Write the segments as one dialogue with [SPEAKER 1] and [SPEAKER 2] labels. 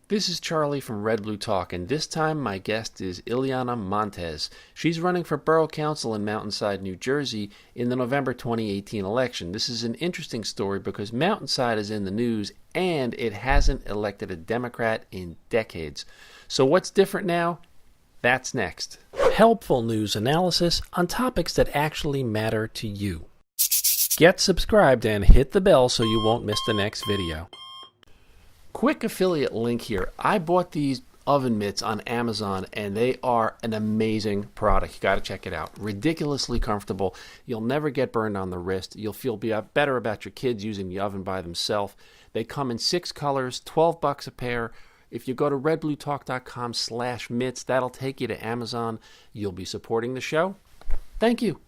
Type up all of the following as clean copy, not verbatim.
[SPEAKER 1] This is Charlie from Red Blue Talk, and this time my guest is Ileana Montes. She's running for Borough Council in Mountainside, New Jersey in the November 2018 election. This is an interesting story because Mountainside is in the news and it hasn't elected a Democrat in decades. So what's different now? That's next. Helpful news analysis on topics that actually matter to you. Get subscribed and hit the bell so you won't miss the next video. Quick affiliate link here. I bought these oven mitts on Amazon and they are an amazing product. You got to check it out. Ridiculously comfortable. You'll never get burned on the wrist. You'll feel better about your kids using the oven by themselves. They come in 6 colors, $12 a pair. If you go to redbluetalk.com/mitts, that'll take you to Amazon. You'll be supporting the show. Thank you.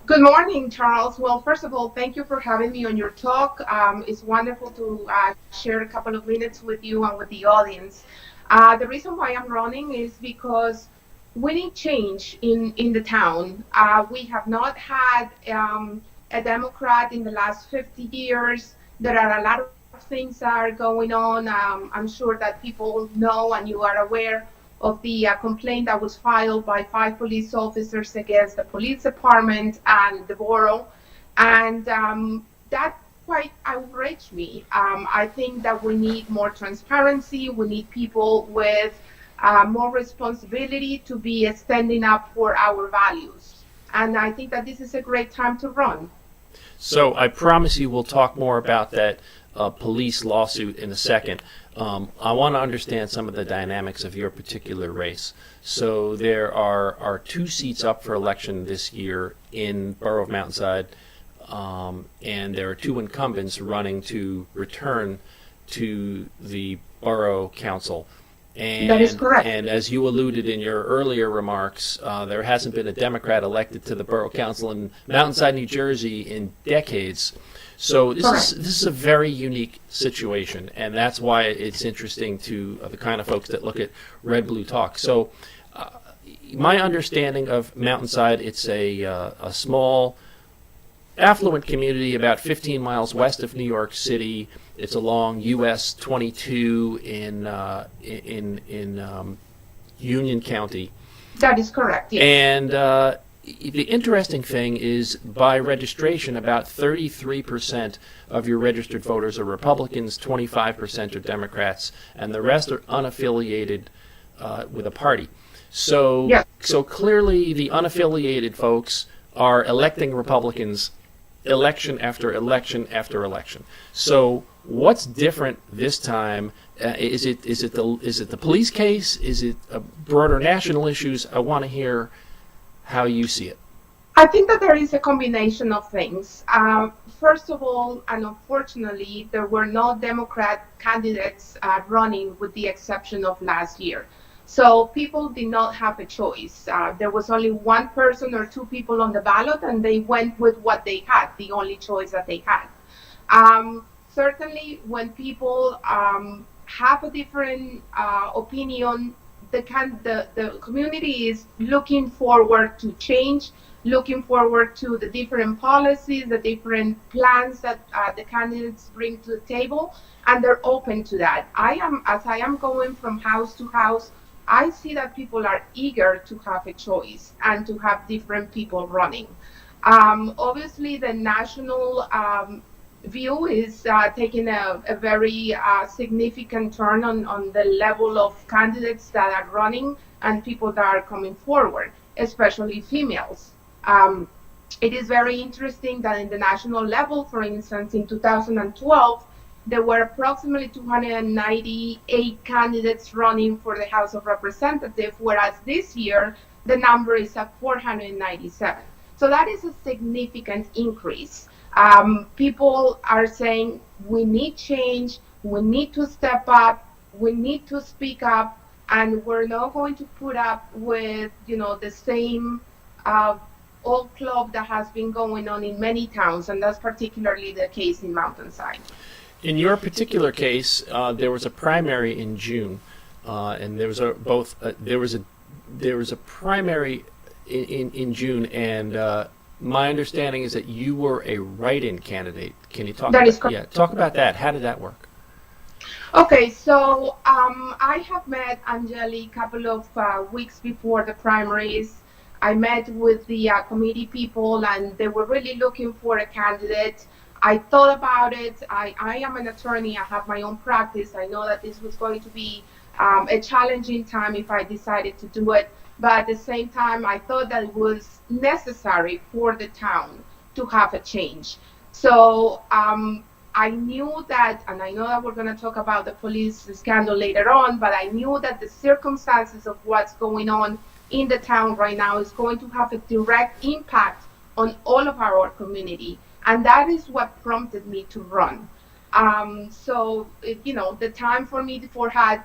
[SPEAKER 2] Good morning, Charles. Well, first of all, thank you for having me on your talk. It's wonderful to share a couple of minutes with you and with the audience. The reason why I'm running is because we need change in the town. We have not had a Democrat in the last 50 years. There are a lot of things that are going on. I'm sure that people know and you are aware of the complaint that was filed by 5 police officers against the police department and the borough. And that quite outraged me. I think that we need more transparency. We need people with more responsibility to be standing up for our values. And I think that this is a great time to run.
[SPEAKER 1] So I promise you we'll talk more about that police lawsuit in a second. I want to understand some of the dynamics of your particular race. So there are 2 seats up for election this year in Borough of Mountainside, and there are 2 incumbents running to return to the Borough Council. And,
[SPEAKER 2] that is correct.
[SPEAKER 1] And as you alluded in your earlier remarks, there hasn't been a Democrat elected to the Borough Council in Mountainside, New Jersey in decades. So this is a very unique situation, and that's why it's interesting to the kind of folks that look at Red Blue Talk. So my understanding of Mountainside, it's a small, affluent community about 15 miles west of New York City. It's along US 22 in Union County.
[SPEAKER 2] That is correct, yes.
[SPEAKER 1] And the interesting thing is, by registration, about 33% of your registered voters are Republicans, 25% are Democrats, and the rest are unaffiliated with a party. So,
[SPEAKER 2] yeah.
[SPEAKER 1] So clearly the unaffiliated folks are electing Republicans election after election after election. So what's different this time? Is it the police case? Is it broader national issues? I want to hear how you see it.
[SPEAKER 2] I think that there is a combination of things. First of all, and unfortunately, there were no Democrat candidates running with the exception of last year. So people did not have a choice. There was only 1 person or 2 people on the ballot, and they went with what they had, the only choice that they had. Certainly, when people have a different opinion, the community is looking forward to change, looking forward to the different policies, the different plans that the candidates bring to the table, and they're open to that. As I am going from house to house, I see that people are eager to have a choice and to have different people running. Obviously, the national view is taking a very significant turn on the level of candidates that are running and people that are coming forward, especially females. It is very interesting that in the national level, for instance, in 2012, there were approximately 298 candidates running for the House of Representatives, whereas this year the number is at 497. So that is a significant increase. People are saying we need change, we need to step up, we need to speak up, and we're not going to put up with the same old club that has been going on in many towns, and that's particularly the case in Mountainside.
[SPEAKER 1] In your particular case, there was a primary in June, and there was a primary in June, and my understanding is that you were a write-in candidate. Can you talk?
[SPEAKER 2] That
[SPEAKER 1] about,
[SPEAKER 2] is correct.
[SPEAKER 1] Yeah, talk about that. How did that work?
[SPEAKER 2] Okay, so I have met Angeli a couple of weeks before the primaries. I met with the committee people, and they were really looking for a candidate. I thought about it. I am an attorney. I have my own practice. I know that this was going to be a challenging time if I decided to do it. But at the same time, I thought that it was necessary for the town to have a change. So I knew that, and I know that we're going to talk about the police scandal later on, but I knew that the circumstances of what's going on in the town right now is going to have a direct impact on all of our community. And that is what prompted me to run. The time for me before had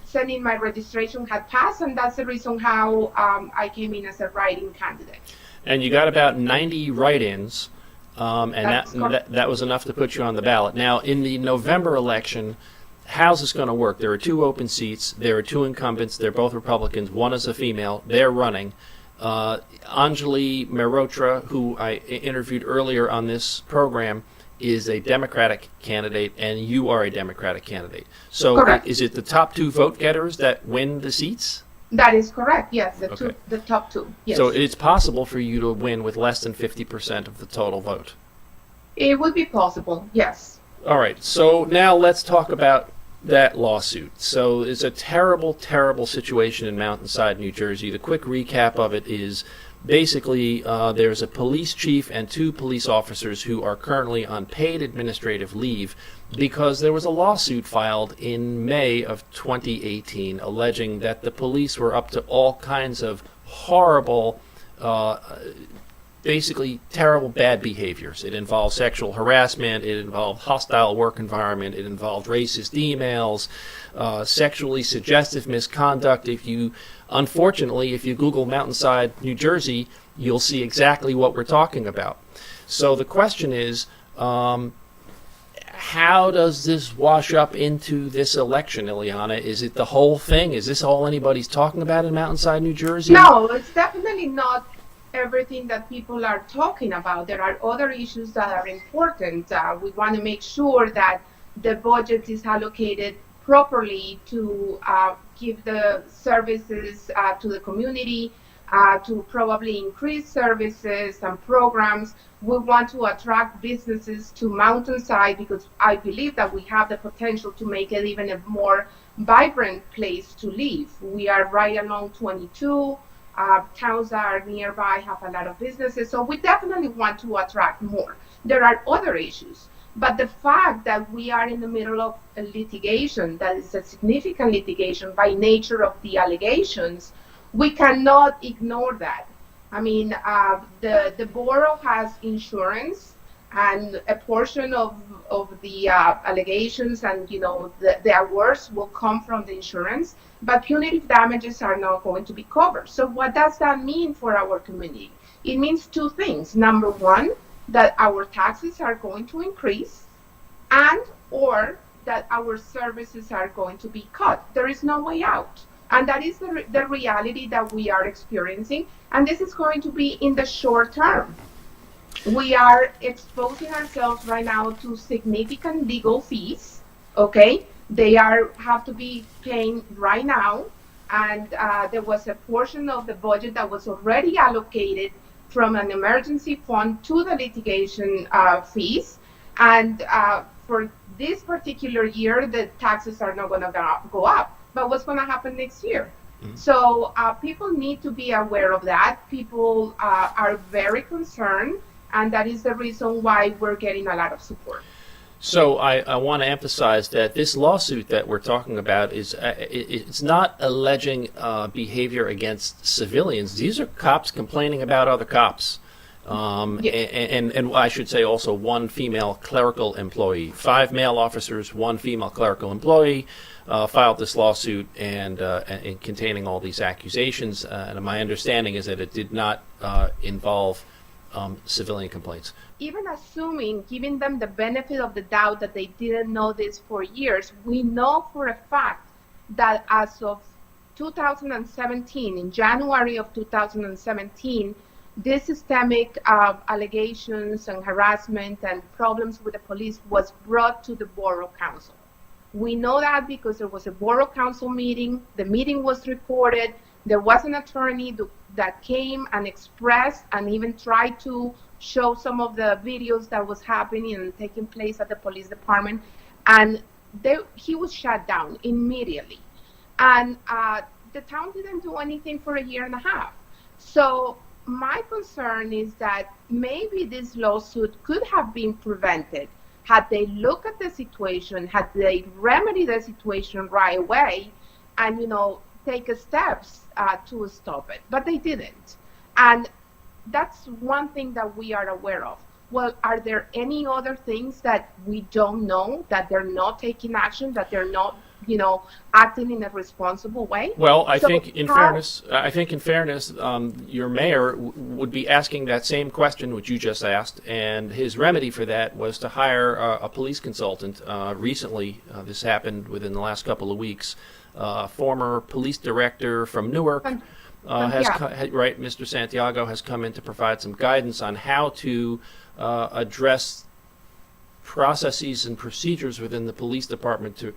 [SPEAKER 2] sending my registration had passed, and that's the reason how I came in as a write-in candidate.
[SPEAKER 1] And you got about 90 write-ins, that was enough to put you on the ballot. Now, in the November election, how's this going to work? There are two open seats. There are two incumbents. They're both Republicans. One is a female. They're running. Anjali Mehrotra, who I interviewed earlier on this program, is a Democratic candidate, and you are a Democratic candidate. So
[SPEAKER 2] Correct.
[SPEAKER 1] Is it the top two vote getters that win the seats?
[SPEAKER 2] That is correct. Yes,
[SPEAKER 1] Okay.
[SPEAKER 2] the top two. Yes.
[SPEAKER 1] So it's possible for you to win with less than 50% of the total vote.
[SPEAKER 2] It would be possible. Yes.
[SPEAKER 1] All right. So now let's talk about that lawsuit. So it's a terrible, terrible situation in Mountainside, New Jersey. The quick recap of it is basically there's a police chief and two police officers who are currently on paid administrative leave because there was a lawsuit filed in May of 2018 alleging that the police were up to all kinds of horrible, basically terrible bad behaviors. It involved sexual harassment, it involved hostile work environment, it involved racist emails, sexually suggestive misconduct. Unfortunately, if you Google Mountainside, New Jersey, you'll see exactly what we're talking about. So the question is, how does this wash up into this election, Ileana? Is it the whole thing? Is this all anybody's talking about in Mountainside, New Jersey?
[SPEAKER 2] No, it's definitely not everything that people are talking about. There are other issues that are important. We want to make sure that the budget is allocated properly to give the services to the community, to probably increase services and programs. We want to attract businesses to Mountainside because I believe that we have the potential to make it even a more vibrant place to live. We are right along 22. Towns that are nearby have a lot of businesses, so we definitely want to attract more. There are other issues, but the fact that we are in the middle of a litigation that is a significant litigation by nature of the allegations, we cannot ignore that. I mean, the borough has insurance, and a portion of the allegations and the awards will come from the insurance, but punitive damages are not going to be covered. So what does that mean for our community? It means two things. Number one, that our taxes are going to increase, and or that our services are going to be cut. There is no way out. And that is the reality that we are experiencing. And this is going to be in the short term. We are exposing ourselves right now to significant legal fees. Okay, they have to be paying right now, and there was a portion of the budget that was already allocated from an emergency fund to the litigation fees, and for this particular year, the taxes are not going to go up. But what's going to happen next year? Mm-hmm. So people need to be aware of that. People are very concerned. And that is the reason why we're getting a lot of support.
[SPEAKER 1] So I want to emphasize that this lawsuit that we're talking about it's not alleging behavior against civilians. These are cops complaining about other cops.
[SPEAKER 2] Yes.
[SPEAKER 1] And I should say also one female clerical employee. 5 male officers, one female clerical employee filed this lawsuit and containing all these accusations. And my understanding is that it did not involve civilian complaints.
[SPEAKER 2] Even assuming, giving them the benefit of the doubt that they didn't know this for years, we know for a fact that as of 2017, in January of 2017, this systemic allegations and harassment and problems with the police was brought to the Borough Council. We know that because there was a Borough Council meeting. The meeting was recorded. There was an attorney that came and expressed and even tried to show some of the videos that was happening and taking place at the police department. And he was shut down immediately. And the town didn't do anything for a year and a half. So my concern is that maybe this lawsuit could have been prevented had they looked at the situation, had they remedied the situation right away, and take steps to stop it. But they didn't. And that's one thing that we are aware of. Well, are there any other things that we don't know, that they're not taking action, that they're not acting in a responsible way?
[SPEAKER 1] Well, I think in fairness, your mayor would be asking that same question which you just asked, and his remedy for that was to hire a police consultant. Recently, this happened within the last couple of weeks. Former police director from Newark, Mr. Santiago, has come in to provide some guidance on how to address processes and procedures within the police department to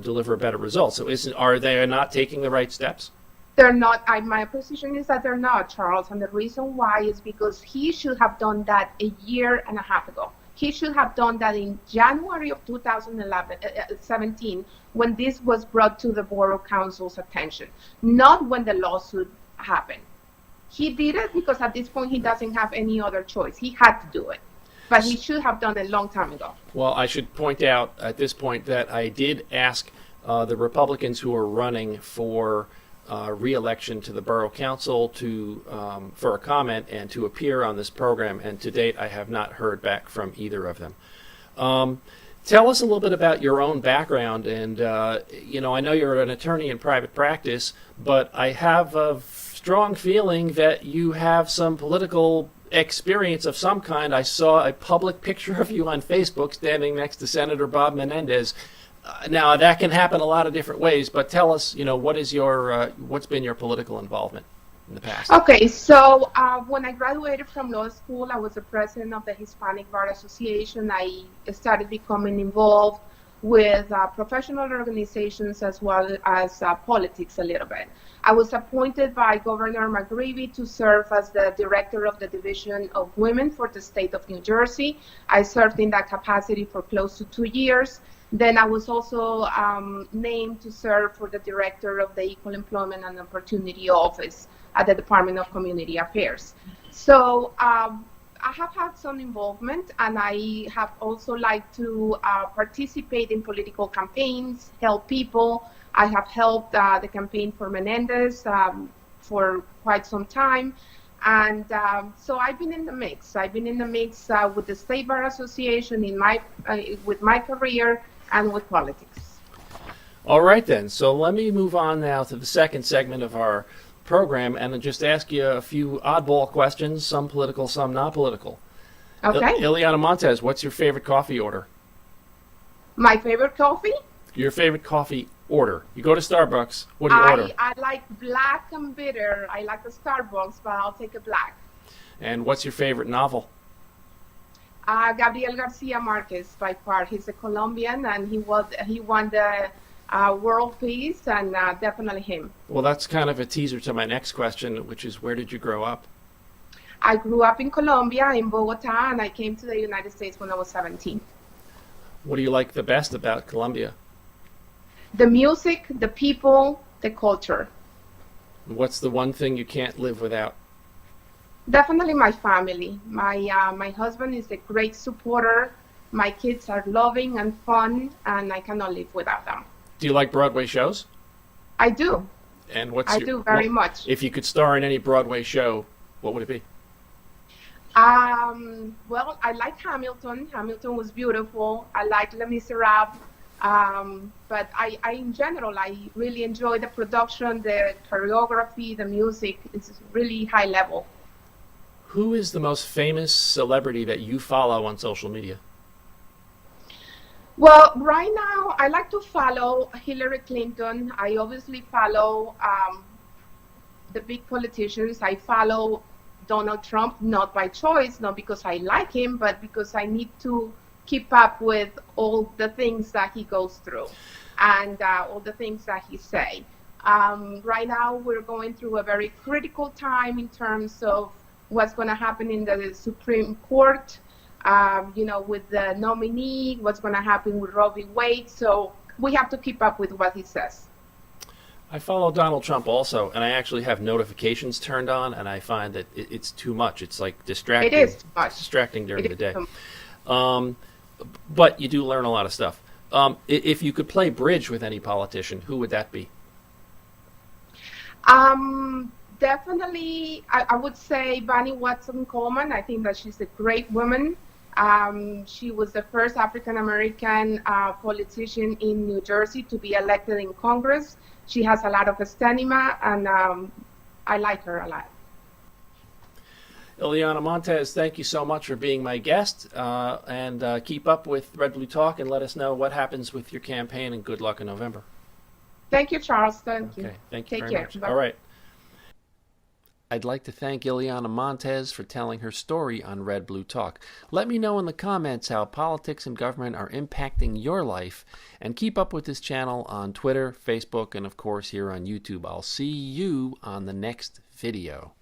[SPEAKER 1] deliver a better result. So are they not taking the right steps?
[SPEAKER 2] They're not. My position is that they're not, Charles. And the reason why is because he should have done that a year and a half ago. He should have done that in January of 2017 when this was brought to the Borough Council's attention, not when the lawsuit happened. He did it because at this point he doesn't have any other choice. He had to do it. But he should have done it a long time ago. Well,
[SPEAKER 1] I should point out at this point that I did ask the Republicans who are running for re-election to the Borough Council for a comment and to appear on this program, and to date I have not heard back from either of them. Tell us a little bit about your own background, and I know you're an attorney in private practice, but I have a strong feeling that you have some political experience of some kind. I saw a public picture of you on Facebook standing next to Senator Bob Menendez. Now that can happen a lot of different ways, but tell us, what's been your political involvement in the past?
[SPEAKER 2] Okay, so when I graduated from law school, I was the president of the Hispanic Bar Association. I started becoming involved with professional organizations as well as politics a little bit. I was appointed by Governor McGreevey to serve as the director of the Division of Women for the state of New Jersey. I served in that capacity for close to 2 years. Then I was also named to serve for the director of the Equal Employment and Opportunity Office at the Department of Community Affairs. So I have had some involvement, and I have also liked to participate in political campaigns, help people. I have helped the campaign for Menendez for quite some time. And so I've been in the mix. I've been in the mix with the State Bar Association with my career and with politics.
[SPEAKER 1] All right, then. So let me move on now to the second segment of our program and just ask you a few oddball questions, some political, some not political.
[SPEAKER 2] Okay.
[SPEAKER 1] Ileana Montes, what's your favorite coffee order?
[SPEAKER 2] My favorite coffee?
[SPEAKER 1] Your favorite coffee order. You go to Starbucks, what do you order?
[SPEAKER 2] I like black and bitter. I like the Starbucks, but I'll take a black.
[SPEAKER 1] And what's your favorite novel?
[SPEAKER 2] Gabriel Garcia Marquez, by far. He's a Colombian, and he won the world peace, and definitely him.
[SPEAKER 1] Well, that's kind of a teaser to my next question, which is, where did you grow up?
[SPEAKER 2] I grew up in Colombia, in Bogota, and I came to the United States when I was 17.
[SPEAKER 1] What do you like the best about Colombia?
[SPEAKER 2] The music, the people, the culture.
[SPEAKER 1] What's the one thing you can't live without?
[SPEAKER 2] Definitely my family. My husband is a great supporter. My kids are loving and fun, and I cannot live without them.
[SPEAKER 1] Do you like Broadway shows?
[SPEAKER 2] I do.
[SPEAKER 1] And
[SPEAKER 2] I do very much.
[SPEAKER 1] If you could star in any Broadway show, what would it be?
[SPEAKER 2] Well, I like Hamilton. Hamilton was beautiful. I like Les Miserables. But in general, I really enjoy the production, the choreography, the music. It's really high level.
[SPEAKER 1] Who is the most famous celebrity that you follow on social media?
[SPEAKER 2] Well, right now, I like to follow Hillary Clinton. I obviously follow the big politicians. I follow Donald Trump, not by choice, not because I like him, but because I need to keep up with all the things that he goes through and all the things that he say. Right now, we're going through a very critical time in terms of what's going to happen in the Supreme Court, with the nominee, what's going to happen with Roe v. Wade. So we have to keep up with what he says.
[SPEAKER 1] I follow Donald Trump also, and I actually have notifications turned on, and I find that it's too much. It's like distracting.
[SPEAKER 2] It is too much.
[SPEAKER 1] It's distracting during the day.
[SPEAKER 2] Too
[SPEAKER 1] But you do learn a lot of stuff. If you could play bridge with any politician, who would that be?
[SPEAKER 2] Definitely, I would say Bonnie Watson Coleman. I think that she's a great woman. She was the first African-American politician in New Jersey to be elected in Congress. She has a lot of stamina, and I like her a lot.
[SPEAKER 1] Ileana Montes, thank you so much for being my guest, and keep up with Red Blue Talk and let us know what happens with your campaign, and good luck in November.
[SPEAKER 2] Thank you, Charles. Thank you.
[SPEAKER 1] Okay, thank you
[SPEAKER 2] Take
[SPEAKER 1] very
[SPEAKER 2] care.
[SPEAKER 1] much.
[SPEAKER 2] Bye.
[SPEAKER 1] All right. I'd like to thank Ileana Montes for telling her story on Red Blue Talk. Let me know in the comments how politics and government are impacting your life, and keep up with this channel on Twitter, Facebook, and of course here on YouTube. I'll see you on the next video.